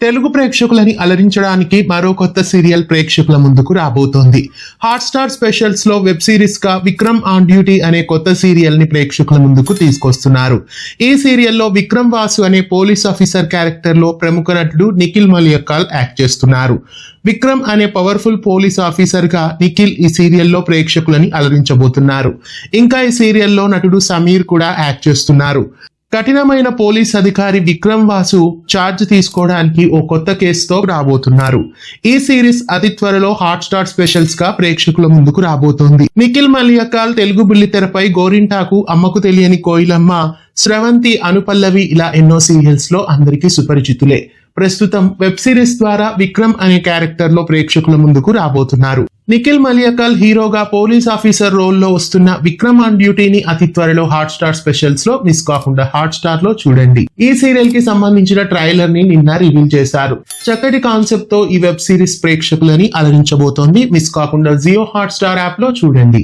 తెలుగు ప్రేక్షకులని అలరించడానికి మరో కొత్త సీరియల్ ప్రేక్షకుల ముందుకు రాబోతోంది. హాట్‌స్టార్ స్పెషల్స్ లో వెబ్ సిరీస్ గా విక్రమ్ ఆన్ డ్యూటీ అనే కొత్త సీరియల్ ని ప్రేక్షకుల ముందుకు తీసుకొస్తున్నారు. ఈ సీరియల్లో విక్రమ్ వాసు అనే పోలీస్ ఆఫీసర్ క్యారెక్టర్ లో ప్రముఖ నటుడు నిఖిల్ మలియకాల్ యాక్ట్ చేస్తున్నారు. విక్రమ్ అనే పవర్ఫుల్ పోలీస్ ఆఫీసర్ గా నిఖిల్ ఈ సీరియల్లో ప్రేక్షకులని అలరించబోతున్నారు. ఇంకా ఈ సీరియల్లో నటుడు సమీర్ కూడా యాక్ట్ చేస్తున్నారు. కఠినమైన పోలీస్ అధికారి విక్రమ్ వాసు ఛార్జ్ తీసుకోవడానికి ఓ కొత్త కేసుతో రాబోతున్నారు. ఈ సిరీస్ అతి త్వరలో హాట్‌స్టార్ స్పెషల్స్ గా ప్రేక్షకుల ముందుకు రాబోతోంది. నిఖిల్ మలియకాల్ తెలుగు బుల్లితెరపై గోరింటాకు, అమ్మకు తెలియని కోయిలమ్మ, స్రవంతి, అనుపల్లవి ఇలా ఎన్నో సీరియల్స్ లో అందరికీ సుపరిచితులే. ప్రస్తుతం వెబ్ సిరీస్ ద్వారా విక్రమ్ అనే క్యారెక్టర్ లో ప్రేక్షకుల ముందుకు రాబోతున్నారు. నిఖిల్ మలియకాల్ హీరోగా పోలీస్ ఆఫీసర్ రోల్లో వస్తున్న విక్రమ్ ఆన్ డ్యూటీని అతి త్వరలో హాట్‌స్టార్ స్పెషల్స్ లో మిస్ కాకుండా హాట్‌స్టార్ లో చూడండి. ఈ సీరియల్ కి సంబంధించిన ట్రైలర్ ని నిన్న రివీల్ చేశారు. చక్కటి కాన్సెప్ట్ తో ఈ వెబ్ సిరీస్ ప్రేక్షకులని అలరించబోతోంది. మిస్ కాకుండా జియో హాట్‌స్టార్ యాప్ లో చూడండి.